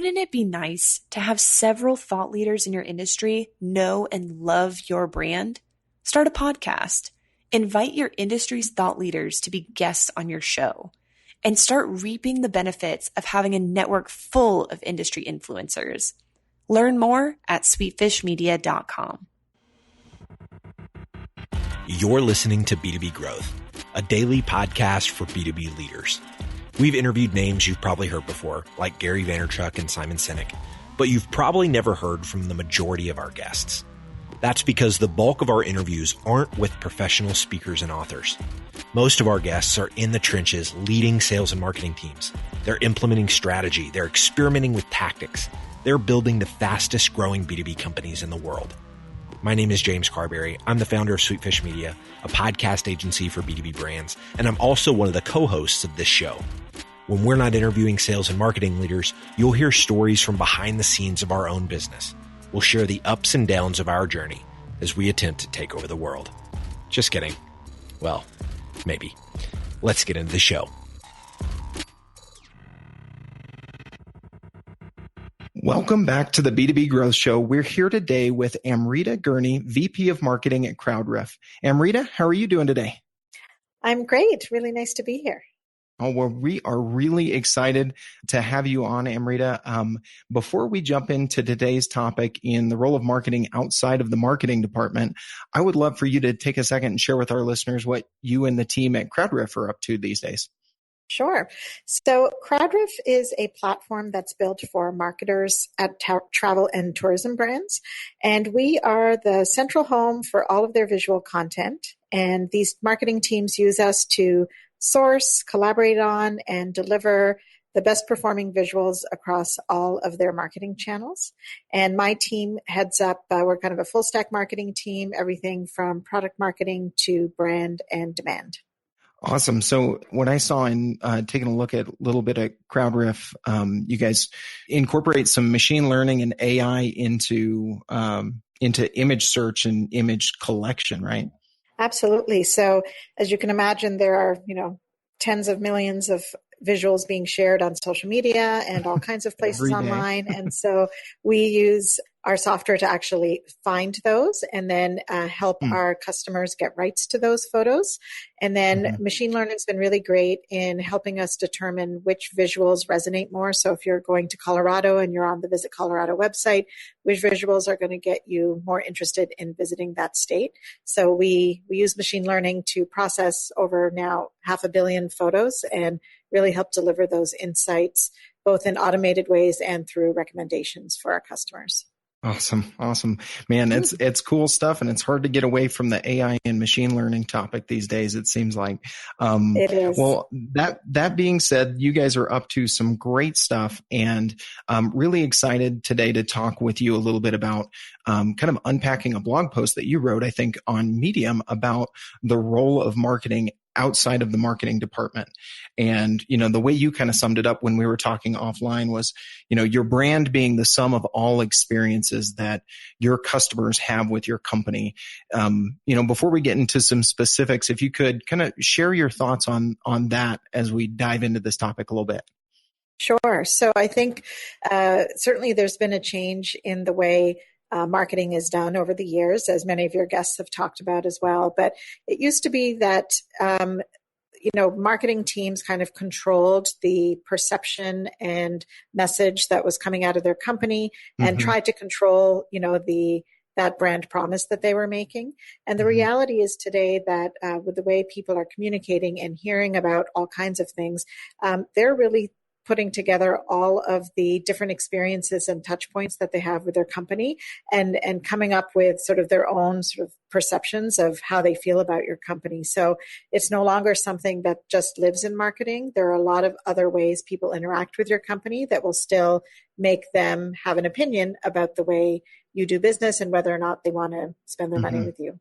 wouldn't it be nice to have several thought leaders in your industry know and love your brand? Start a podcast. Invite your industry's thought leaders to be guests on your show, and start reaping the benefits of having a network full of industry influencers. Learn more at sweetfishmedia.com. You're listening to B2B Growth, a daily podcast for B2B leaders. We've interviewed names you've probably heard before, like Gary Vaynerchuk and Simon Sinek, but you've probably never heard from the majority of our guests. That's because the bulk of our interviews aren't with professional speakers and authors. Most of our guests are in the trenches leading sales and marketing teams. They're implementing strategy. They're experimenting with tactics. They're building the fastest growing B2B companies in the world. My name is James Carberry. I'm the founder of Sweetfish Media, a podcast agency for B2B brands, and I'm also one of the co-hosts of this show. When we're not interviewing sales and marketing leaders, you'll hear stories from behind the scenes of our own business. We'll share the ups and downs of our journey as we attempt to take over the world. Just kidding. Well, maybe. Let's get into the show. Welcome back to the B2B Growth Show. We're here today with Amrita Gurney, VP of Marketing at CrowdRiff. Amrita, how are you doing today? I'm great. Really nice to be here. Oh, well, we are really excited to have you on, Amrita. Before we jump into today's topic in the role of marketing outside of the marketing department, I would love for you to take a second and share with our listeners what you and the team at CrowdRiff are up to these days. Sure. So CrowdRiff is a platform that's built for marketers at travel and tourism brands. And we are the central home for all of their visual content. And these marketing teams use us to source, collaborate on, and deliver the best performing visuals across all of their marketing channels. And my team heads up, we're kind of a full stack marketing team, everything from product marketing to brand and demand. Awesome. So what I saw in taking a look at a little bit at CrowdRiff, you guys incorporate some machine learning and AI into image search and image collection, right? Absolutely. So as you can imagine, there are, tens of millions of visuals being shared on social media and all kinds of places online. And so we use our software to actually find those and then help our customers get rights to those photos. And then machine learning has been really great in helping us determine which visuals resonate more. So if you're going to Colorado and you're on the Visit Colorado website, which visuals are going to get you more interested in visiting that state. So we use machine learning to process over now 500 million photos and really help deliver those insights both in automated ways and through recommendations for our customers. Awesome. Man, it's cool stuff, and it's hard to get away from the AI and machine learning topic these days, it seems like. It is. Well, that being said, you guys are up to some great stuff, and I'm really excited today to talk with you a little bit about kind of unpacking a blog post that you wrote, I think, on Medium about the role of marketing outside of the marketing department. And, the way you kind of summed it up when we were talking offline was, your brand being the sum of all experiences that your customers have with your company. Before we get into some specifics, if you could kind of share your thoughts on that as we dive into this topic a little bit. Sure. So I think certainly there's been a change in the way marketing is done over the years, as many of your guests have talked about as well. But it used to be that, marketing teams kind of controlled the perception and message that was coming out of their company and tried to control, that brand promise that they were making. And the reality is today that with the way people are communicating and hearing about all kinds of things, they're really putting together all of the different experiences and touch points that they have with their company and coming up with sort of their own sort of perceptions of how they feel about your company. So it's no longer something that just lives in marketing. There are a lot of other ways people interact with your company that will still make them have an opinion about the way you do business and whether or not they want to spend their money with you.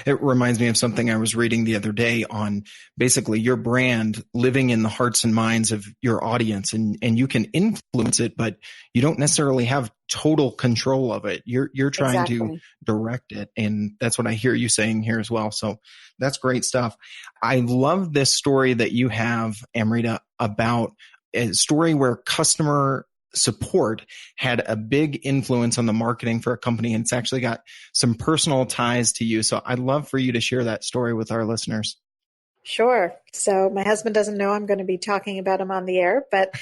It reminds me of something I was reading the other day on basically your brand living in the hearts and minds of your audience, and you can influence it, but you don't necessarily have total control of it. You're trying to direct it. And that's what I hear you saying here as well. So that's great stuff. I love this story that you have, Amrita, about a story where customer support had a big influence on the marketing for a company, and it's actually got some personal ties to you. So I'd love for you to share that story with our listeners. Sure. So my husband doesn't know I'm going to be talking about him on the air, but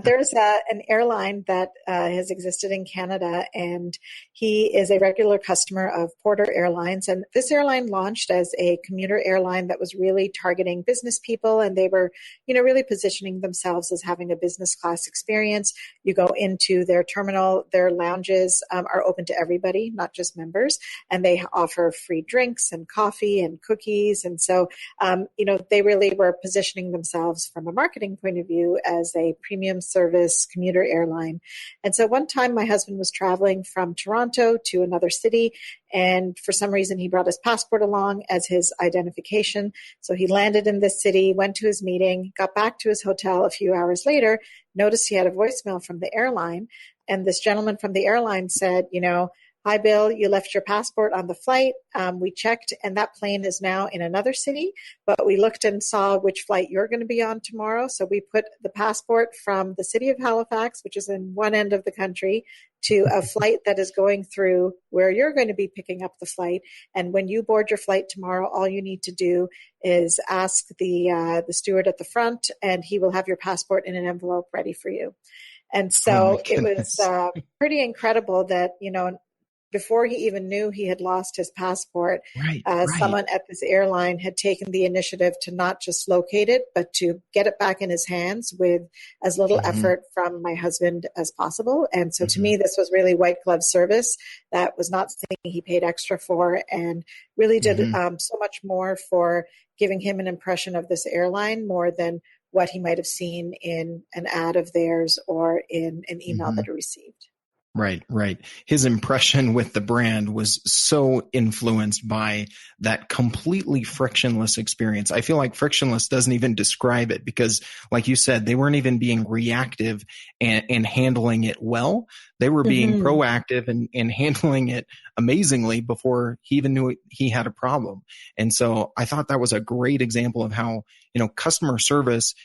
there's an airline that has existed in Canada, and he is a regular customer of Porter Airlines. And this airline launched as a commuter airline that was really targeting business people, and they were, really positioning themselves as having a business class experience. You go into their terminal, their lounges are open to everybody, not just members, and they offer free drinks and coffee and cookies. And so, they really were positioning themselves from a marketing point of view as a premium service commuter airline. And so one time my husband was traveling from Toronto to another city, and for some reason he brought his passport along as his identification. So he landed in this city, went to his meeting, got back to his hotel a few hours later, noticed he had a voicemail from the airline. And this gentleman from the airline said, "Hi, Bill, you left your passport on the flight. We checked, and that plane is now in another city, but we looked and saw which flight you're going to be on tomorrow. So we put the passport from the city of Halifax, which is in one end of the country, to a flight that is going through where you're going to be picking up the flight. And when you board your flight tomorrow, all you need to do is ask the steward at the front, and he will have your passport in an envelope ready for you." And so it was pretty incredible that, before he even knew he had lost his passport, someone at this airline had taken the initiative to not just locate it, but to get it back in his hands with as little effort from my husband as possible. And so to me, this was really white glove service. That was not something he paid extra for, and really did so much more for giving him an impression of this airline more than what he might have seen in an ad of theirs or in an email that he received. Right. His impression with the brand was so influenced by that completely frictionless experience. I feel like frictionless doesn't even describe it, because like you said, they weren't even being reactive and handling it well. They were being proactive and handling it amazingly before he even knew he had a problem. And so I thought that was a great example of how, customer service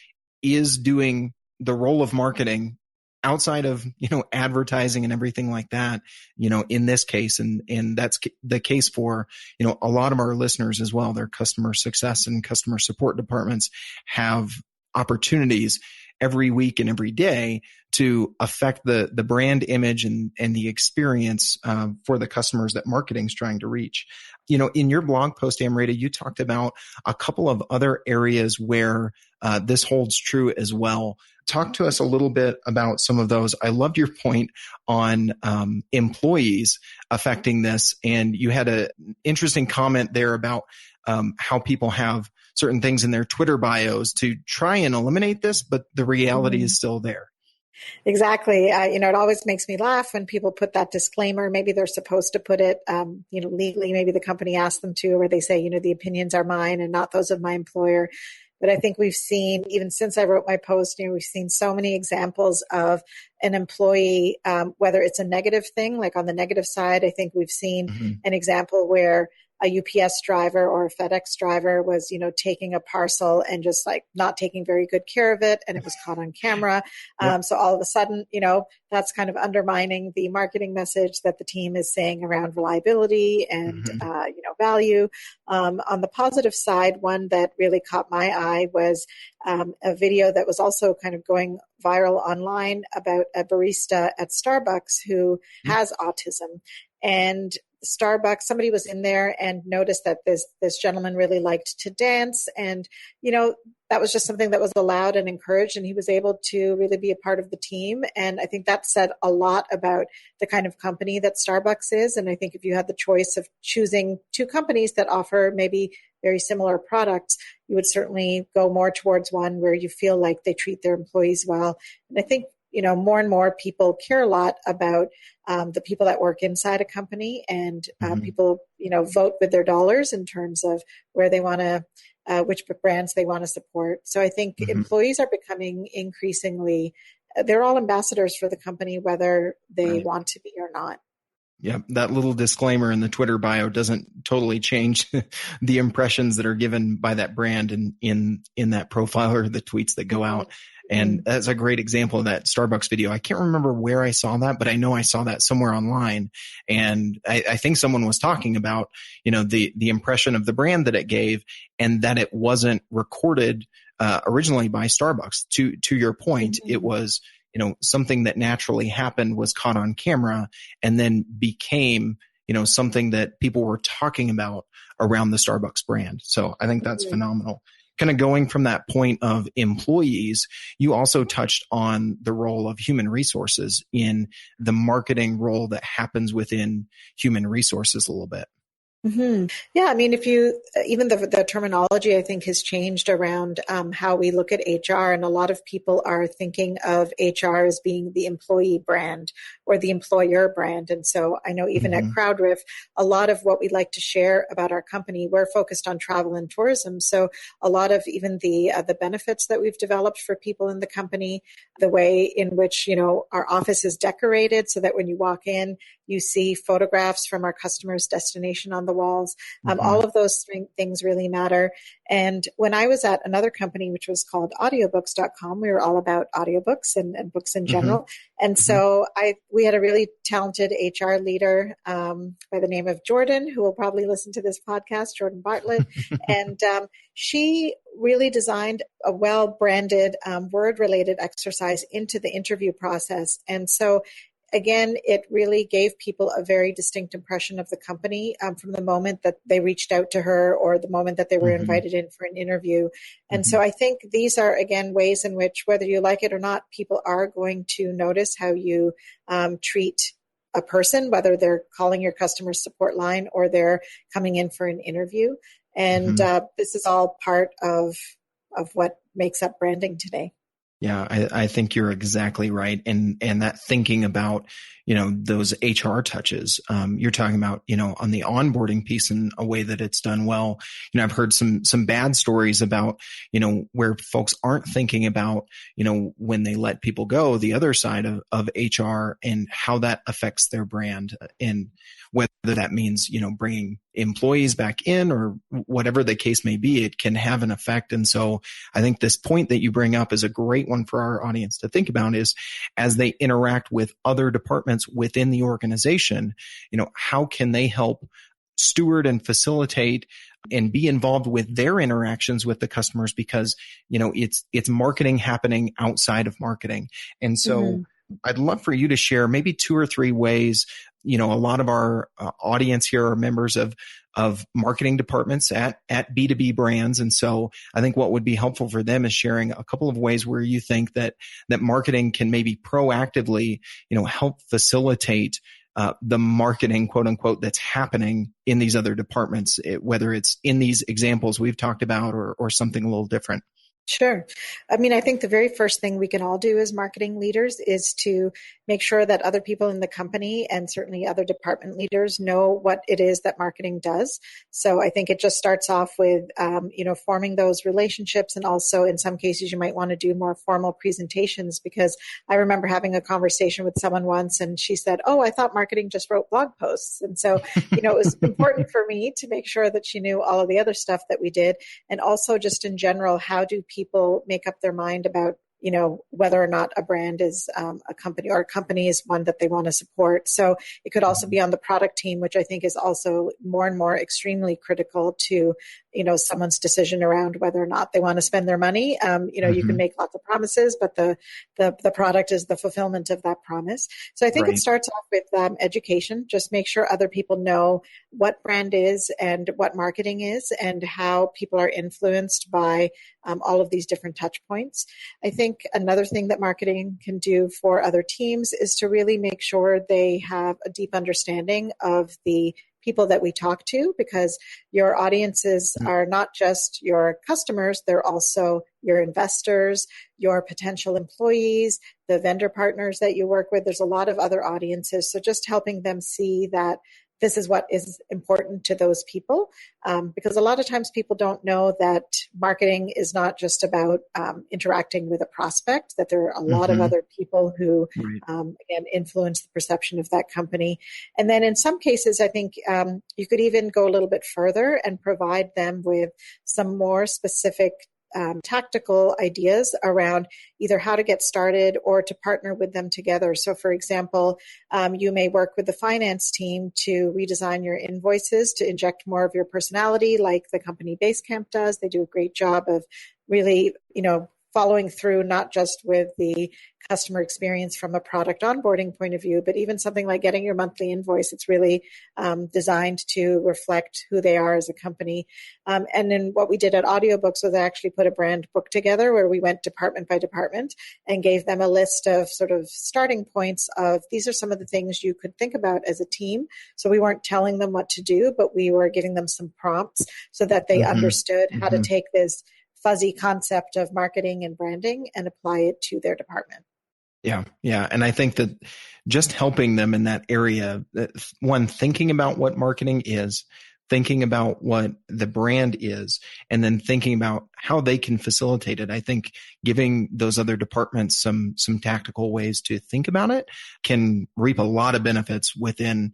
is doing the role of marketing outside of, advertising and everything like that, in this case. And that's the case for, a lot of our listeners as well. Their customer success and customer support departments have opportunities every week and every day to affect the brand image and the experience for the customers that marketing's trying to reach. In your blog post, Amrita, you talked about a couple of other areas where this holds true as well. Talk to us a little bit about some of those. I loved your point on employees affecting this, and you had an interesting comment there about how people have certain things in their Twitter bios to try and eliminate this, but the reality is still there. Exactly. It always makes me laugh when people put that disclaimer. Maybe they're supposed to put it, legally. Maybe the company asked them to, where they say, the opinions are mine and not those of my employer. But I think we've seen, even since I wrote my post, we've seen so many examples of an employee, whether it's a negative thing, like on the negative side, I think we've seen an example where a UPS driver or a FedEx driver was, taking a parcel and just like not taking very good care of it, and it was caught on camera. So all of a sudden, that's kind of undermining the marketing message that the team is saying around reliability and, value. On the positive side, one that really caught my eye was a video that was also kind of going viral online about a barista at Starbucks who has autism. And Starbucks, somebody was in there and noticed that this gentleman really liked to dance. And, that was just something that was allowed and encouraged, and he was able to really be a part of the team. And I think that said a lot about the kind of company that Starbucks is. And I think if you had the choice of choosing two companies that offer maybe very similar products, you would certainly go more towards one where you feel like they treat their employees well. And I think, more and more people care a lot about the people that work inside a company, and people, vote with their dollars in terms of where they want to, which brands they want to support. So I think employees are becoming increasingly, they're all ambassadors for the company, whether they want to be or not. Yeah, that little disclaimer in the Twitter bio doesn't totally change the impressions that are given by that brand in that profile or the tweets that go out. And that's a great example of that Starbucks video. I can't remember where I saw that, but I know I saw that somewhere online. And I think someone was talking about, the impression of the brand that it gave, and that it wasn't recorded originally by Starbucks. To your point, it was, something that naturally happened, was caught on camera, and then became, something that people were talking about around the Starbucks brand. So I think that's phenomenal. Kind of going from that point of employees, you also touched on the role of human resources in the marketing role that happens within human resources a little bit. Yeah, I mean, even the terminology, I think, has changed around how we look at HR. And a lot of people are thinking of HR as being the employee brand or the employer brand. And so I know even at CrowdRiff, a lot of what we like to share about our company, we're focused on travel and tourism. So a lot of even the benefits that we've developed for people in the company, the way in which, our office is decorated so that when you walk in, you see photographs from our customers' destination on the walls. All of those things really matter. And when I was at another company, which was called audiobooks.com, we were all about audiobooks and books in general. And so we had a really talented HR leader by the name of Jordan, who will probably listen to this podcast, Jordan Bartlett. And she really designed a well-branded word-related exercise into the interview process. And so again, it really gave people a very distinct impression of the company from the moment that they reached out to her or the moment that they were invited in for an interview. And so I think these are, again, ways in which, whether you like it or not, people are going to notice how you treat a person, whether they're calling your customer support line or they're coming in for an interview. And this is all part of what makes up branding today. Yeah, I think you're exactly right. And that thinking about, those HR touches, you're talking about, on the onboarding piece in a way that it's done well. I've heard some bad stories about, where folks aren't thinking about, when they let people go, the other side of HR and how that affects their brand, and whether that means, bringing employees back in or whatever the case may be, it can have an effect. And so I think this point that you bring up is a great one for our audience to think about, is as they interact with other departments within the organization, how can they help steward and facilitate and be involved with their interactions with the customers, because, it's marketing happening outside of marketing. And so I'd love for you to share maybe 2 or 3 ways. A lot of our audience here are members of marketing departments at B2B brands. And so I think what would be helpful for them is sharing a couple of ways where you think that marketing can maybe proactively, help facilitate the marketing, quote unquote, that's happening in these other departments, whether it's in these examples we've talked about or something a little different. Sure. I mean, I think the very first thing we can all do as marketing leaders is to make sure that other people in the company and certainly other department leaders know what it is that marketing does. So I think it just starts off with, forming those relationships. And also in some cases, you might want to do more formal presentations, because I remember having a conversation with someone once and she said, "Oh, I thought marketing just wrote blog posts." And so, it was important for me to make sure that she knew all of the other stuff that we did. And also just in general, how do people make up their mind about, whether or not a brand is a company, or a company is one that they want to support. So it could also be on the product team, which I think is also more and more extremely critical to, someone's decision around whether or not they want to spend their money. You can make lots of promises, but the product is the fulfillment of that promise. So I think it starts off with education. Just make sure other people know what brand is and what marketing is and how people are influenced by all of these different touch points. I think another thing that marketing can do for other teams is to really make sure they have a deep understanding of the people that we talk to, because your audiences are not just your customers, they're also your investors, your potential employees, the vendor partners that you work with. There's a lot of other audiences. So just helping them see that this is what is important to those people, because a lot of times people don't know that marketing is not just about interacting with a prospect, that there are a lot of other people who, again, influence the perception of that company. And then in some cases, I think you could even go a little bit further and provide them with some more specific tactical ideas around either how to get started or to partner with them together. So for example, you may work with the finance team to redesign your invoices to inject more of your personality, like the company Basecamp does. They do a great job of really, following through, not just with the customer experience from a product onboarding point of view, but even something like getting your monthly invoice. It's really designed to reflect who they are as a company. And then what we did at Audiobooks was actually put a brand book together where we went department by department and gave them a list of sort of starting points of these are some of the things you could think about as a team. So we weren't telling them what to do, but we were giving them some prompts so that they understood how to take this fuzzy concept of marketing and branding and apply it to their department. Yeah. And I think that just helping them in that area, one, thinking about what marketing is, thinking about what the brand is, and then thinking about how they can facilitate it. I think giving those other departments some tactical ways to think about it can reap a lot of benefits within,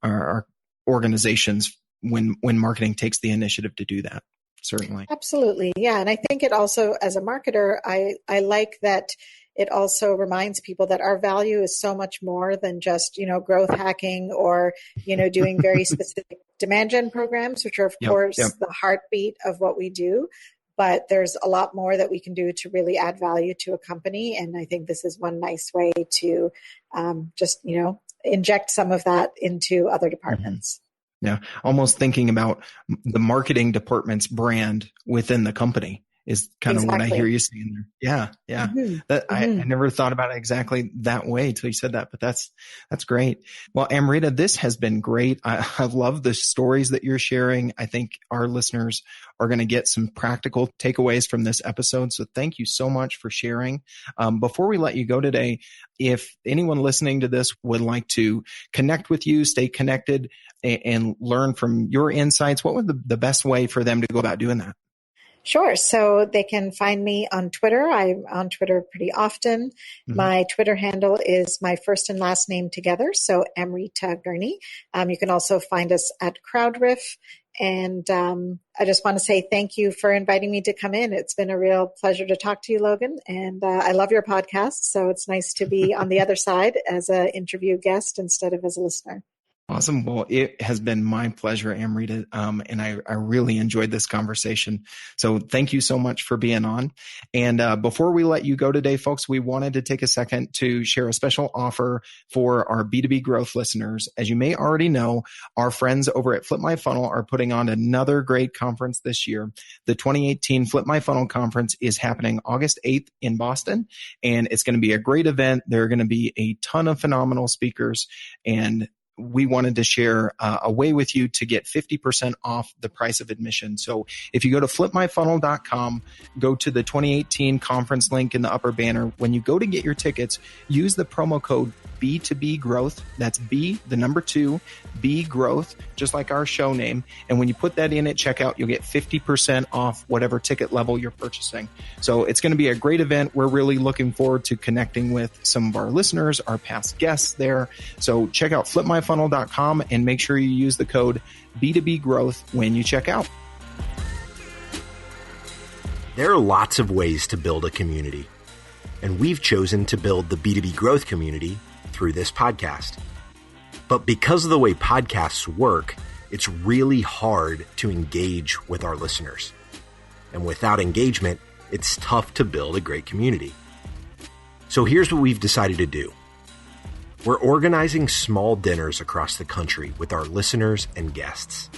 our organizations when marketing takes the initiative to do that. Certainly. Absolutely. Yeah. And I think it also, as a marketer, I like that it also reminds people that our value is so much more than just, growth hacking or, doing very specific demand gen programs, which are, of course, the heartbeat of what we do. But there's a lot more that we can do to really add value to a company. And I think this is one nice way to just, inject some of that into other departments. Yeah. Almost thinking about the marketing department's brand within the company is kind of what I hear you saying there. Yeah. I never thought about it exactly that way until you said that, but that's great. Well, Amrita, this has been great. I love the stories that you're sharing. I think our listeners are going to get some practical takeaways from this episode. So thank you so much for sharing. Before we let you go today, if anyone listening to this would like to connect with you, stay connected, and learn from your insights, what would the best way for them to go about doing that? Sure. So they can find me on Twitter. I'm on Twitter pretty often. My Twitter handle is my first and last name together. So Amrita Gurney. You can also find us at CrowdRiff. And I just want to say thank you for inviting me to come in. It's been a real pleasure to talk to you, Logan. And I love your podcast. So it's nice to be on the other side as an interview guest instead of as a listener. Awesome. Well, it has been my pleasure, Amrita, and I really enjoyed this conversation. So thank you so much for being on. And before we let you go today, folks, we wanted to take a second to share a special offer for our B2B growth listeners. As you may already know, our friends over at Flip My Funnel are putting on another great conference this year. The 2018 Flip My Funnel conference is happening August 8th in Boston, and it's going to be a great event. There are going to be a ton of phenomenal speakers, and we wanted to share a way with you to get 50% off the price of admission. So if you go to flipmyfunnel.com, go to the 2018 conference link in the upper banner. When you go to get your tickets, use the promo code B2B Growth. That's B, the number 2, B Growth, just like our show name. And when you put that in at checkout, you'll get 50% off whatever ticket level you're purchasing. So it's going to be a great event. We're really looking forward to connecting with some of our listeners, our past guests there. So check out flipmyfunnel.com and make sure you use the code B2B Growth when you check out. There are lots of ways to build a community, and we've chosen to build the B2B Growth community through this podcast. But because of the way podcasts work, it's really hard to engage with our listeners. And without engagement, it's tough to build a great community. So here's what we've decided to do. We're organizing small dinners across the country with our listeners and guests.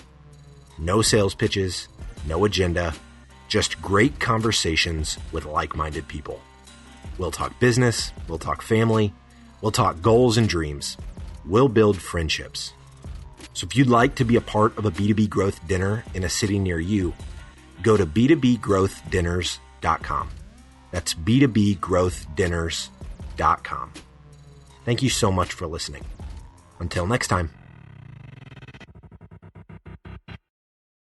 No sales pitches, no agenda, just great conversations with like-minded people. We'll talk business, we'll talk family, we'll talk goals and dreams. We'll build friendships. So if you'd like to be a part of a B2B Growth dinner in a city near you, go to b2bgrowthdinners.com. That's b2bgrowthdinners.com. Thank you so much for listening. Until next time.